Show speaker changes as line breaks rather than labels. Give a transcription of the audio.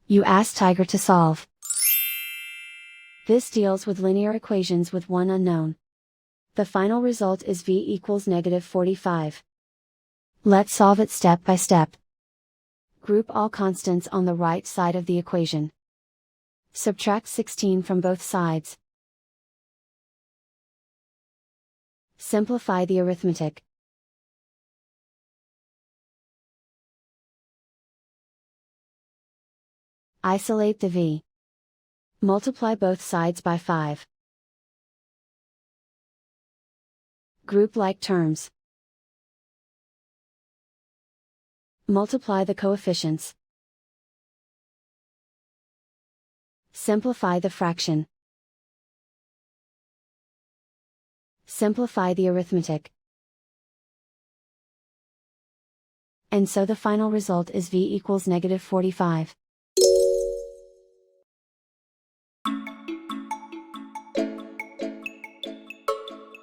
You ask Tiger to solve. This deals with linear equations with one unknown. The final result is v equals -45. Let's solve it step by step. Group all constants on the right side of the equation. Subtract 16 from both sides. Simplify the arithmetic. Isolate the v. Multiply both sides by 5. Group like terms. Multiply the coefficients. Simplify the fraction. Simplify the arithmetic. And so the final result is v equals -45.